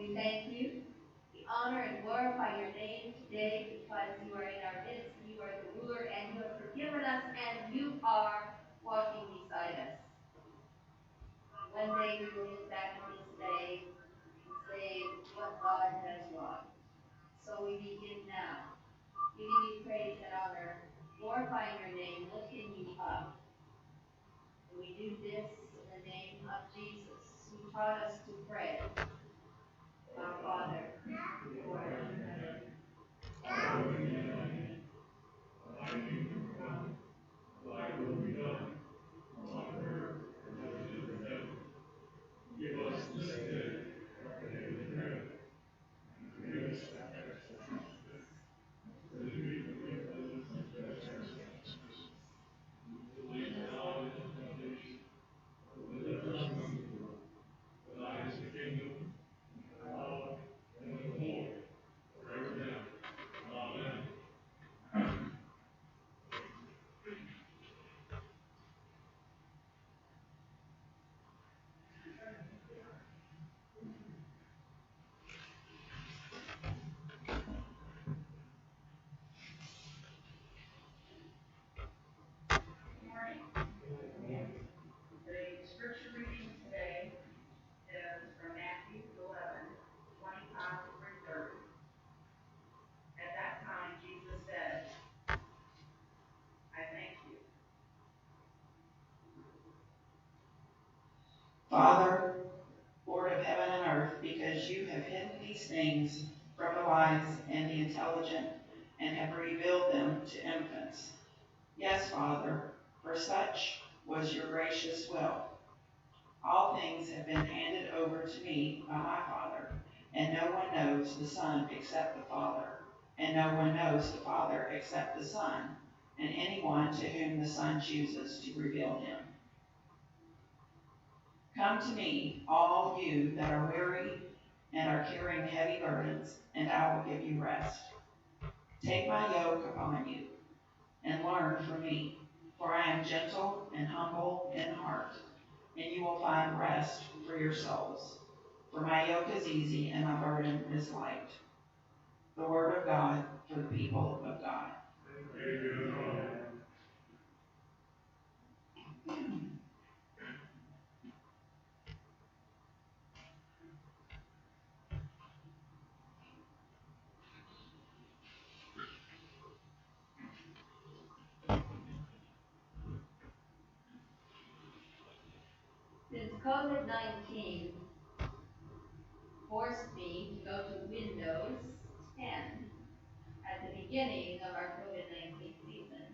We thank you. We honor and glorify your name today because you are in our midst. You are the ruler and you have forgiven us and you are walking beside us. One day we will look back on this day and say what God has wrought. So we begin now, giving you praise and honor, glorifying your name, lifting you up. And we do this in the name of Jesus, who taught us to pray. Our Father, who art in heaven, hallowed be thy name. Thy kingdom come, thy will be done, on earth as it is in heaven. Give us this day our daily bread, and forgive us our trespasses, as we forgive those who trespass against us. Lead us not into temptation, but deliver us from evil. For thine is the kingdom, and the power, and the glory, forever and ever. Amen. Good morning. The scripture reading today is from Matthew 11:25 through 30. At that time, Jesus said, I thank you, Father, Lord of heaven and earth, because you have hidden these things from the wise and the intelligent and have revealed them to infants. Yes, Father, for such was your gracious will. All things have been handed over to me by my Father, and no one knows the Son except the Father, and no one knows the Father except the Son, and anyone to whom the Son chooses to reveal him. Come to me, all you that are weary and are carrying heavy burdens, and I will give you rest. Take my yoke upon you, and learn from me, for I am gentle and humble in heart, and you will find rest for your souls. For my yoke is easy and my burden is light. The word of God for the people of God. Since COVID-19 forced me to go to Windows 10 at the beginning of our COVID-19 season,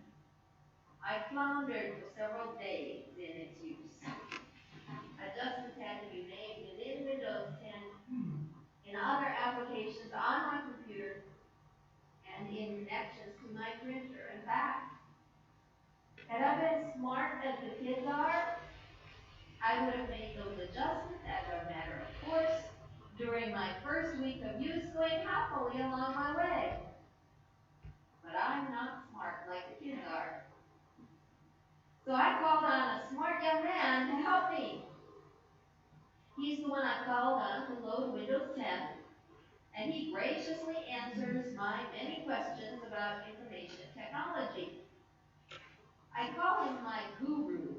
I floundered for several days in its use. Adjustments had to be made within Windows 10, in other applications on my computer, and in connections to my printer. In fact, had I been smart as the kids are, I would have made those adjustments as a matter of course during my first week of use, going happily along my way. But I'm not smart like the kids are. So I called on a smart young man to help me. He's the one I called on to load Windows 10, and he graciously answers my many questions about information technology. I call him my guru.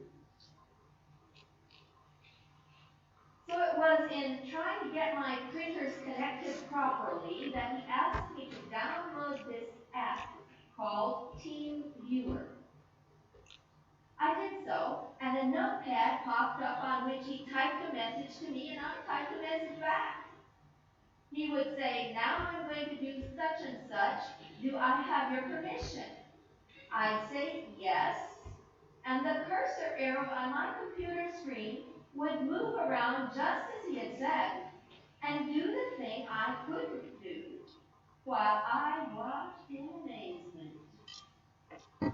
So it was in trying to get my printers connected properly that he asked me to download this app called TeamViewer. I did so, and a notepad popped up on which he typed a message to me, and I typed a message back. He would say, now I'm going to do such and such. Do I have your permission? I'd say yes, and the cursor arrow on my computer screen would move around just as he had said, and do the thing I couldn't do, while I watched in amazement.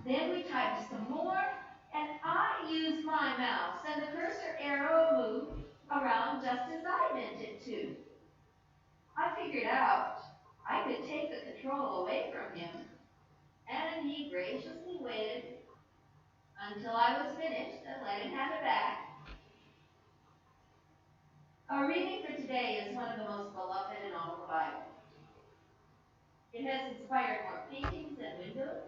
Then we typed some more, and I used my mouse, and the cursor arrow moved around just as I meant it to. I figured out I could take the control away from him, and he graciously waited until I was finished and let him have it back. Our reading for today is one of the most beloved It has inspired more paintings and windows,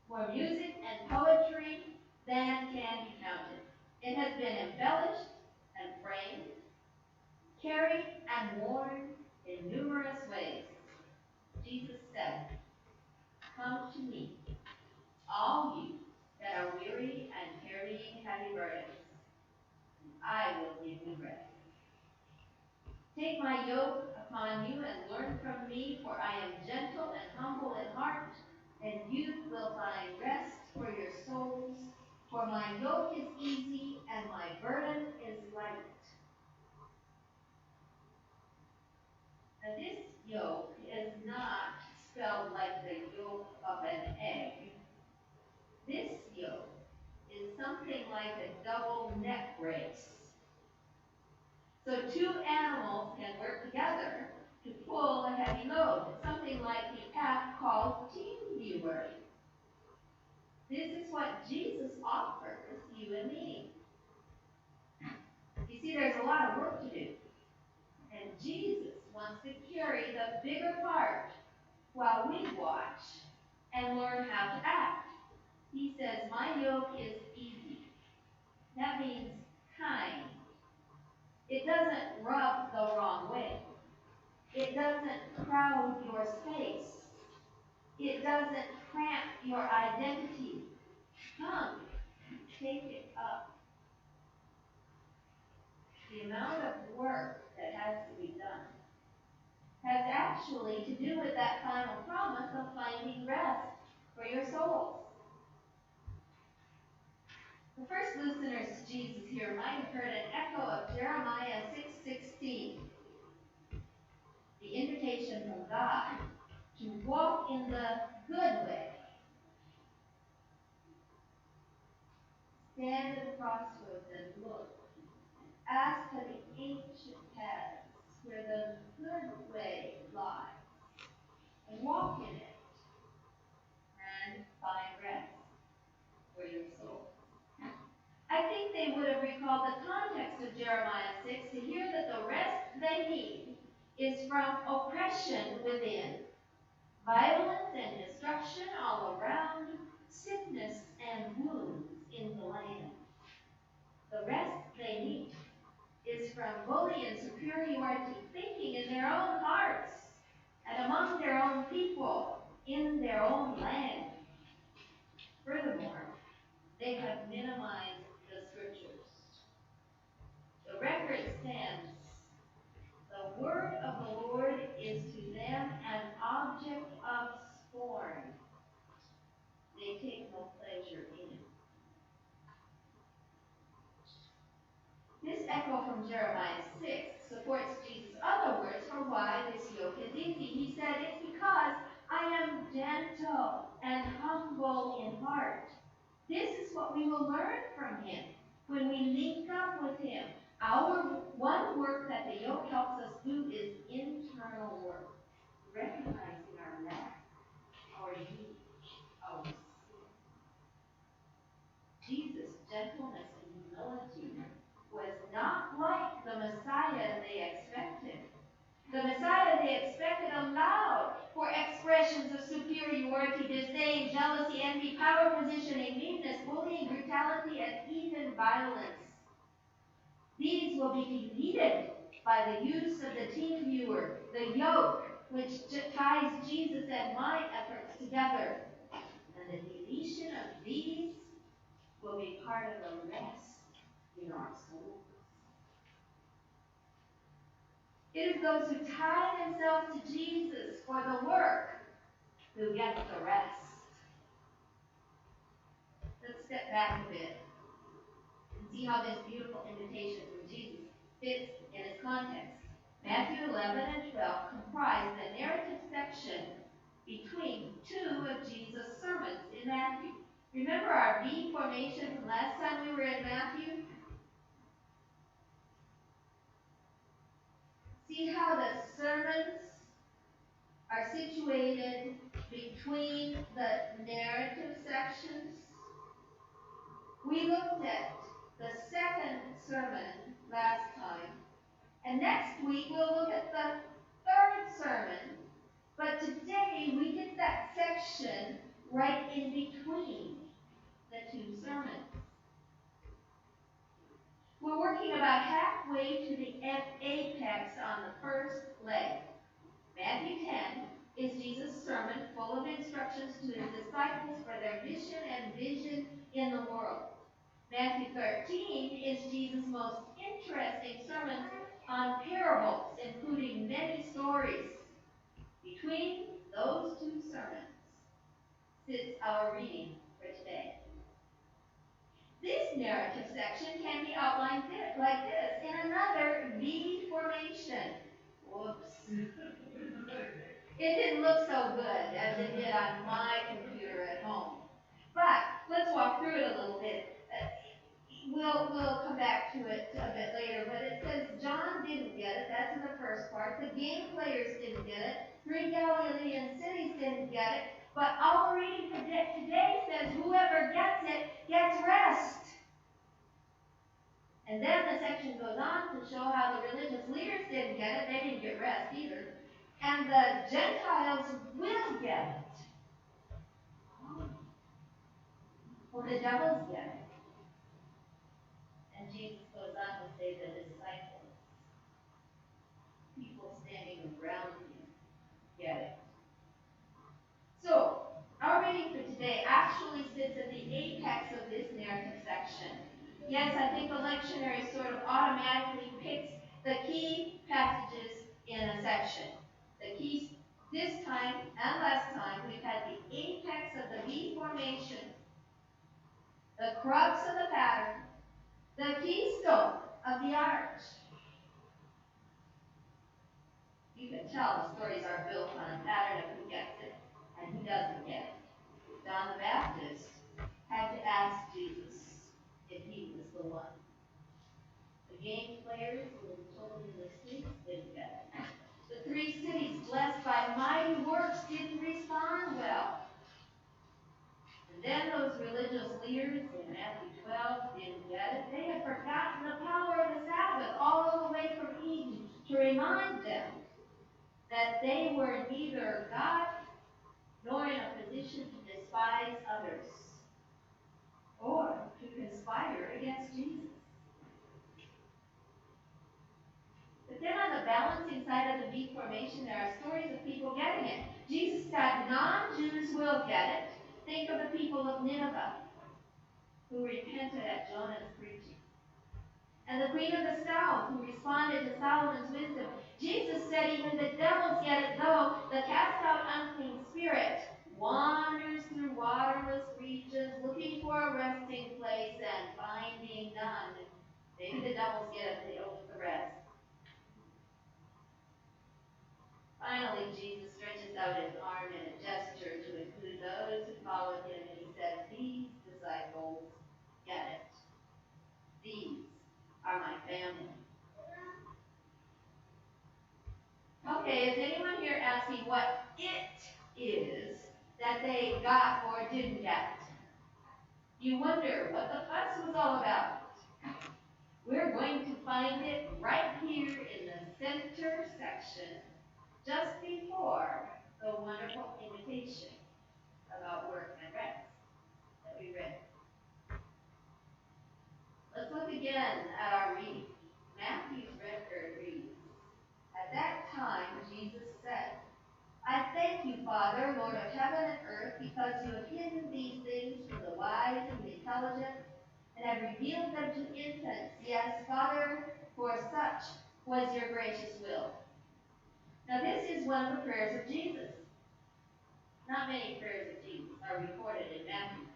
more music and poetry than can be counted. It has been embellished and framed, carried and worn in numerous ways. Jesus said, "Come to me, all you that are weary and carrying heavy burdens. I will give you rest. Take my yoke upon you and learn from me, for I am gentle and humble in heart, and you will find rest for your souls. For my yoke is easy and my burden is light." Now, this yoke is not spelled like the yolk of an egg. This yoke is something like a double neck brace. So two animals can work together to pull a heavy load, something like the app called TeamViewer. This is what Jesus offers you and me. You see, there's a lot of work to do, and Jesus wants to carry the bigger part while we watch and learn how to act. He says, "My yoke is easy." That means kind. It doesn't rub the wrong way. It doesn't crowd your space. It doesn't cramp your identity. Come, take it up. The amount of work that has to be done has actually to do with that final promise of finding rest for your souls. The first listeners to Jesus here might have heard an echo of Jeremiah 6:16, the invitation from God to walk in the good way. Stand at the crossroads and look. Ask for the ancient paths where the good way lies, and walk in it, and find rest for your soul. I think they would have recalled the context of Jeremiah 6 to hear that the rest they need is from oppression within, violence and destruction all around, sickness and wounds in the land. The rest they need is from bully and superiority thinking in their own hearts and among their own people in their own land. Furthermore, they have minimized the scriptures. The record stands. The word of the Lord is to them an object of scorn. They take no pleasure in it. This echo from Jeremiah 6 supports Jesus' other words for why this yoke is easy. He said, "It's because I am gentle and humble in heart." This is what we will learn from him when we link up with him. Our one work that the yoke helps us do is internal work, recognizing our lack, our need, our sin. Jesus' gentleness and humility was not like the Messiah they expected. The Messiah they expected allowed for expressions of superiority, disdain, jealousy, envy, power, positioning, meanness, bullying, brutality, and even violence. These will be deleted by the use of the TeamViewer, the yoke, which ties Jesus and my efforts together. And the deletion of these will be part of the rest in our souls. It is those who tie themselves to Jesus for the work who get the rest. Let's step back a bit and see how this beautiful invitation from Jesus fits in its context. Matthew 11 and 12 comprise the narrative section between two of Jesus' sermons in Matthew. Remember our V formation from last time we were in Matthew? See how the sermons are situated between the narrative sections? We looked at the second sermon last time, and next week we'll look at the third sermon. But today about halfway to the apex on the first leg. Matthew 10 is Jesus' sermon full of instructions to his disciples for their mission and vision in the world. Matthew 13 is Jesus' most interesting sermon on parables, including many stories. Between those two sermons sits our reading for today. This narrative section can be outlined like this, in another V formation. Whoops. It didn't look so good as it did on my computer at home. But let's walk through it a little bit. We'll come back to it a bit later, but it says John didn't get it. That's in the first part. The game players didn't get it. 3 Galilean cities didn't get it. But our reading today says whoever gets it gets rest. And then the section goes on to show how the religious leaders didn't get it. They didn't get rest either. And the Gentiles will get it. Well, the devils get it. And Jesus goes on to say the disciples, people standing around him, get it. So, our reading for today actually sits at the apex of this narrative section. Yes, I think the lectionary sort of automatically picks the key passages in a section. The keys this time and last time, we've had the apex of the V formation, the crux of the pattern, the keystone of the arch. You can tell the stories are built on a pattern of who gets it and who doesn't get it. John the Baptist had to ask Jesus if he was the one. The game players who were told in the streets didn't get it. The 3 cities blessed by mighty works didn't respond well. And then those religious leaders in Matthew 12 didn't get it. They had forgotten the power of the Sabbath all the way from Eden to remind them that they were neither God nor in a position to despise others or to conspire against Jesus. But then on the balancing side of the V formation, there are stories of people getting it. Jesus said non-Jews will get it. Think of the people of Nineveh who repented at Jonah's preaching. And the queen of the south who responded to Solomon's wisdom. Jesus said even the devils get it, though the cast out unclean spirit wanders through waterless regions looking for a resting place and finding none. Maybe the devils get it, they don't get the rest. Finally, Jesus stretches out his arm in a gesture to include those who followed him, and he says, these disciples get it. These are my family. Okay, is anyone here asking what it is that they got or didn't get? You wonder what the fuss was all about. We're going to find it right here in the center section, just before the wonderful invitation about work and rest that we read. Let's look again at our reading. Matthew's record reads, at that time Jesus said, I thank you, Father, Lord of heaven and earth, because you have hidden these things from the wise and the intelligent, and have revealed them to infants. Yes, Father, for such was your gracious will. Now this is one of the prayers of Jesus. Not many prayers of Jesus are recorded in Matthew.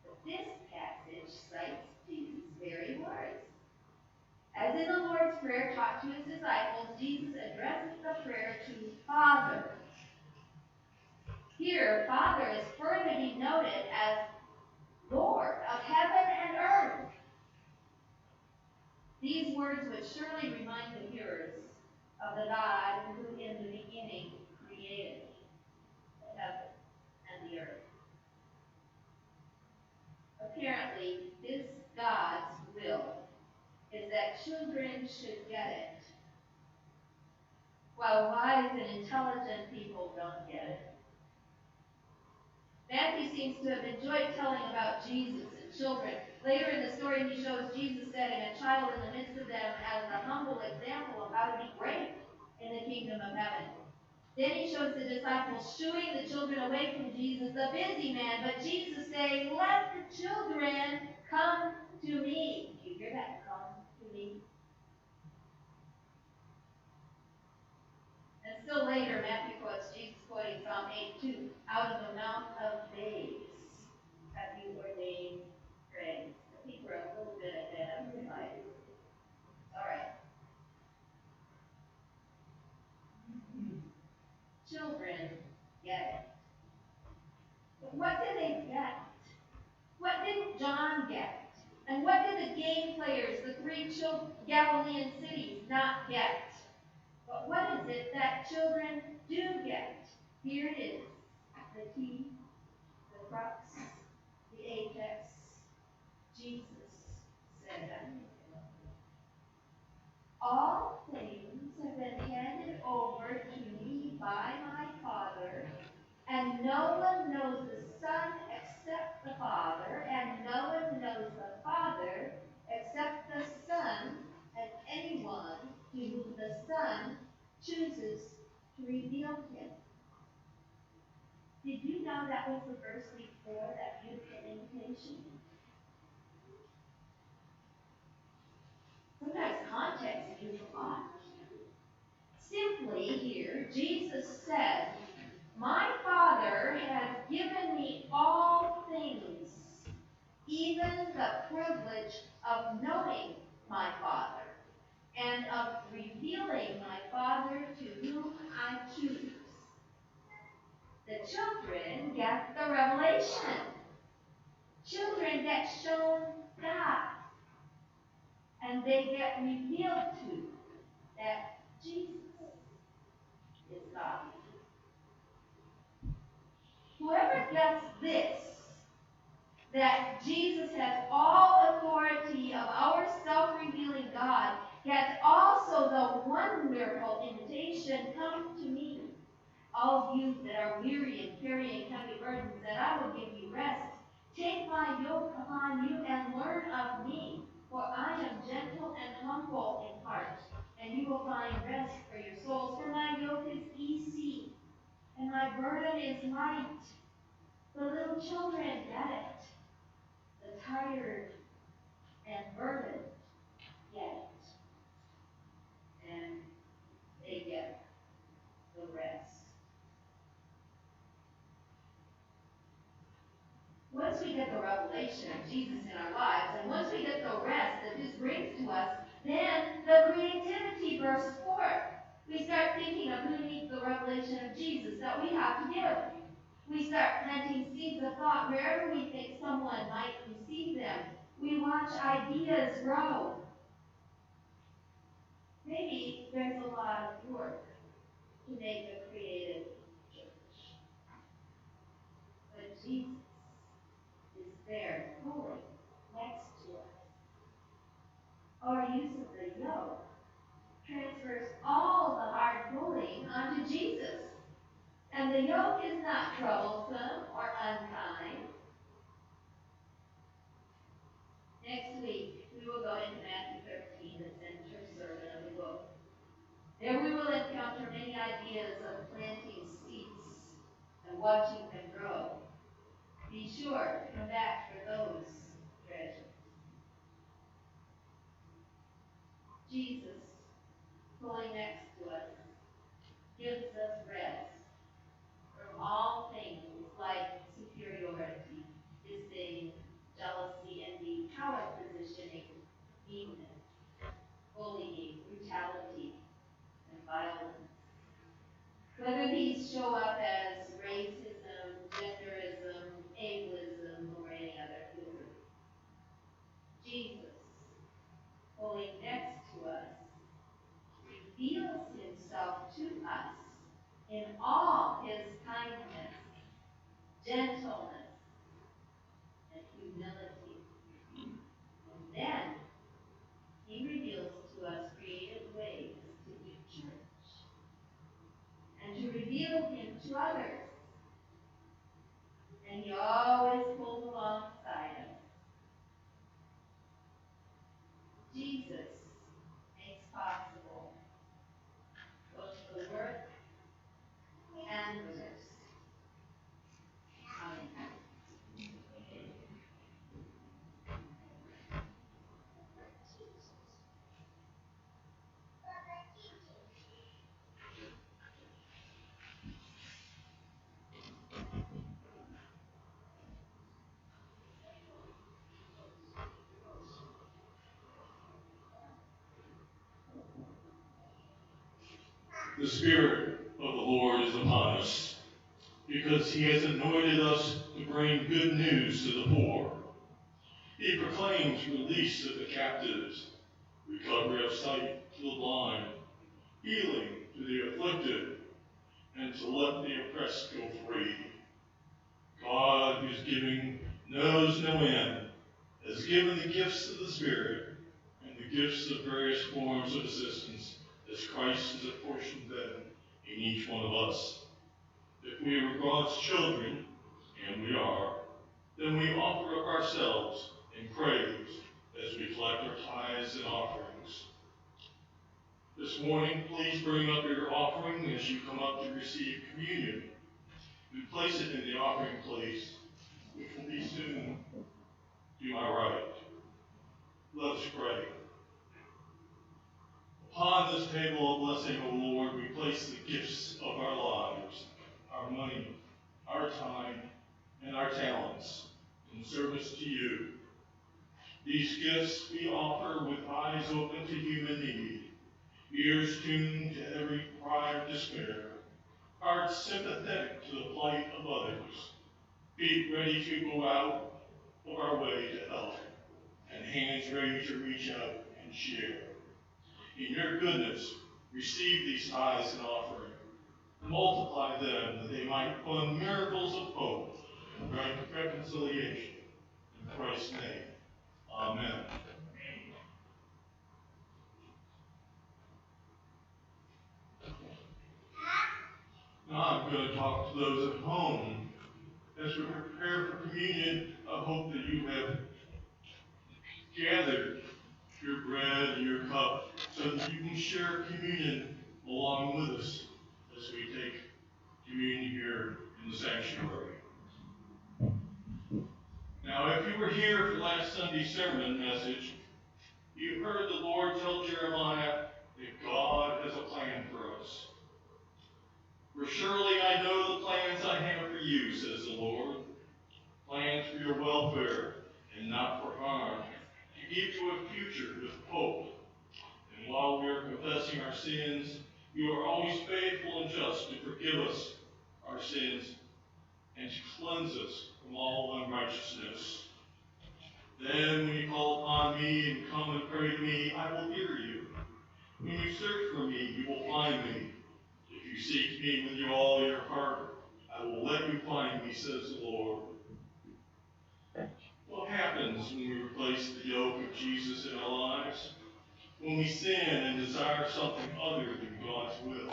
But this passage cites Jesus' very words. As in the Lord's Prayer taught to his disciples, Jesus addresses the prayer to Father. Here, Father is further denoted as Lord of heaven and earth. These words would surely remind the hearers of the God who in the beginning created the heaven and the earth. Apparently, this God's will is that children should get it, while wise and intelligent people don't get it. Matthew seems to have enjoyed telling about Jesus and children, Later in the story, he shows Jesus setting a child in the midst of them as a humble example of how to be great in the kingdom of heaven. Then he shows the disciples shooing the children away from Jesus, the busy man, but Jesus saying, "Let the children come to me." Do you hear that? Come to me. And still later, Matthew quotes Jesus quoting Psalm 8:2, "Out of the mouth of babes have you ordained praise." I think we're a little bit ahead of the slide. All right. Children get it. But what did they get? What did John get? And what did the game players, the three Galilean cities, not get? But what is it that children do get? Here it is. The key, the crux, the apex. Jesus said, "All things have been handed over to me by my Father, and no one knows the Son except the Father, and no one knows the Father except the Son, and anyone to whom the Son chooses to reveal him." Did you know that was the verse before that beautiful invitation? Sometimes context means a lot. Simply here, Jesus said, "My Father has given me all things, even the privilege of knowing my Father and of revealing my Father to whom I choose." The children get the revelation. Children get shown God, and they get revealed to that Jesus is God. Whoever gets this, that Jesus has all authority of our self-revealing God, gets also the wonderful invitation, "Come to me, all you that are weary and carrying heavy burdens, and I will give you rest. Take my yoke upon you and learn of me, for I am gentle and humble in heart, and you will find rest for your souls. For my yoke is easy, and my burden is light." The little children get it. The tired and burdened get it. And they get the rest. Once we get the revelation of Jesus in our lives, and once we get the rest that this brings to us, then the creativity bursts forth. We start thinking of who needs the revelation of Jesus that we have to give. We start planting seeds of thought wherever we think someone might receive them. We watch ideas grow. Maybe there's a lot of work to make a creative church. But Jesus is there pulling next to us. Our use of the yoke transfers all the hard pulling onto Jesus. And the yoke is not troublesome or unkind. Next week, we will go into Matthew 13, the center sermon of the book. There we will encounter many ideas of planting seeds and watching them grow. Be sure to come back for those treasures. Jesus, pulling next to us, gives us rest from all things like superiority, disdain, jealousy, envy, power positioning, meanness, bullying, brutality, and violence. Whether these show up as racism, genderism, ableism, or any other ism. Jesus, pulling next to us, reveals himself to us in all his kindness, gentleness, and humility. And then he reveals to us creative ways to do church and to reveal him to others. And he always pulls alongside us The Spirit of the Lord is upon us, because he has anointed us to bring good news to the poor. He proclaims release to the captives, recovery of sight to the blind, healing to the afflicted, and to let the oppressed go free. God, whose giving knows no end, has given the gifts of the Spirit and the gifts of various forms of assistance as Christ has apportioned them in each one of us. If we are God's children, and we are, then we offer up ourselves in praise as we collect our tithes and offerings. This morning, please bring up your offering as you come up to receive communion. And place it in the offering place, which will be soon to my right. Let us pray. Upon this table of blessing, O Lord, we place the gifts of our lives, our money, our time, and our talents in service to you. These gifts we offer with eyes open to human need, ears tuned to every cry of despair, hearts sympathetic to the plight of others, feet ready to go out of our way to help, and hands ready to reach out and share. In your goodness, receive these tithes and offering. Multiply them that they might fund miracles of hope and grant reconciliation. In Christ's name, amen. Now I'm going to talk to those at home. As we prepare for communion, I hope that you have gathered your bread and your cup so that you can share communion along with us as we take communion here in the sanctuary. Now, if you were here for last Sunday's sermon message, you heard the Lord tell Jeremiah that God has a plan for us. For surely I know the plans I have for you, says the Lord, plans for your welfare and not for harm, to give you a future with hope. And while we are confessing our sins, you are always faithful and just to forgive us our sins and to cleanse us from all unrighteousness. Then when you call upon me and come and pray to me, I will hear you. When you search for me, you will find me. If you seek me with all your heart, I will let you find me, says the Lord. What happens when we replace the yoke of Jesus in our lives? When we sin and desire something other than God's will,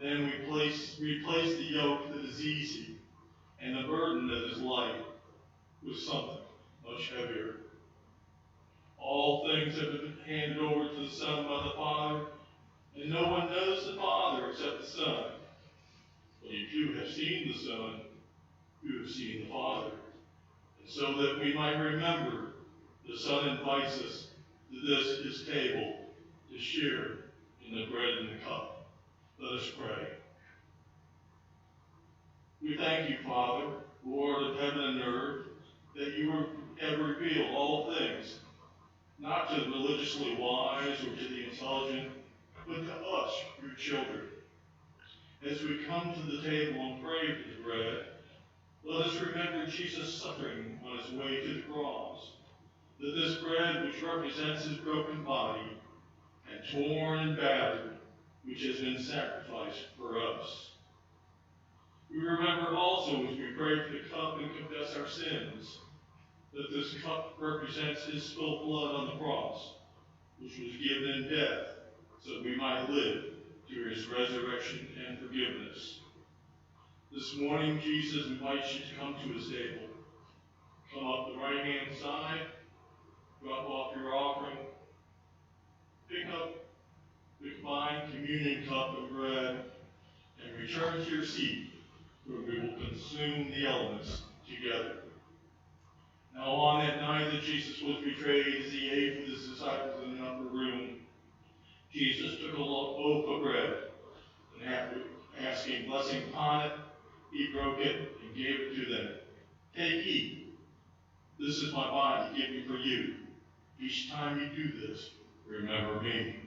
then we replace the yoke that is easy and the burden that is light with something much heavier. All things have been handed over to the Son by the Father, and no one knows the Father except the Son. But if you have seen the Son, you have seen the Father. And so that we might remember, the Son invites us to this his table to share in the bread and the cup. Let us pray. We thank you, Father, Lord of heaven and earth, that you have revealed all things, not to the religiously wise or to the intelligent, but to us, your children. As we come to the table and pray for the bread, let us remember Jesus' suffering on his way to the cross, that this bread which represents his broken body and torn and battered, which has been sacrificed for us. We remember also as we pray for the cup and confess our sins, that this cup represents his spilled blood on the cross, which was given in death, so that we might live through his resurrection and forgiveness. This morning, Jesus invites you to come to his table. Come up the right-hand side, drop off your offering, pick up the combined communion cup and bread, and return to your seat, where we will consume the elements together. Now on that night that Jesus was betrayed, as he ate with his disciples in the upper room, Jesus took a loaf of bread, and after asking blessing upon it, he broke it and gave it to them. Take, eat. This is my body given for you. Each time you do this, remember me.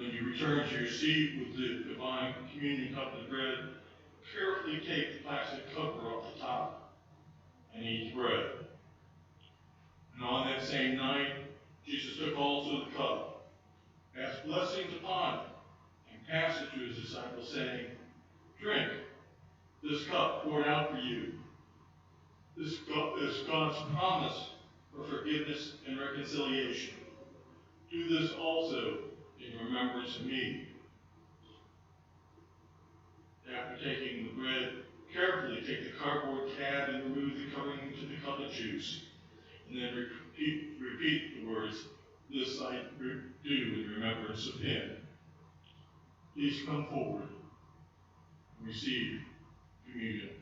When you return to your seat with the divine communion cup and bread, carefully take the plastic cover off the top and eat the bread. And on that same night, Jesus took also the cup, asked blessings upon it, and passed it to his disciples, saying, "Drink this cup poured out for you. This cup is God's promise for forgiveness and reconciliation. Do this also in remembrance of me." After taking the bread, carefully take the cardboard tab and remove the covering to the cup of juice. And then repeat the words, "This I do in remembrance of him." Please come forward and receive communion.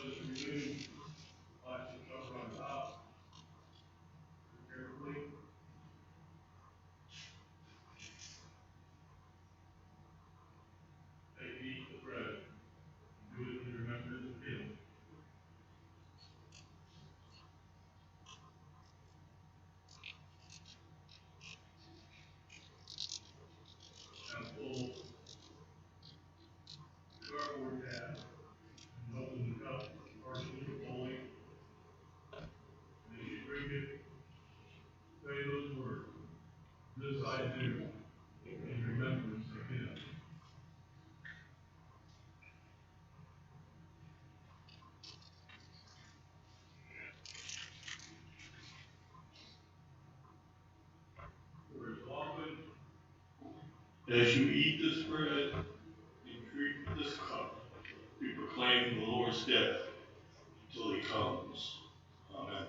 Just remove the plastic cover on top carefully. Take eat the bread. Do it in remembrance of him. Now pull the cardboard tab and open the cup partially fully. And as you drink it, say those words, "This I do in remembrance of him." For as often as you eat this bread and drink this cup, we proclaim the Lord's death until he comes. Amen.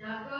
Now go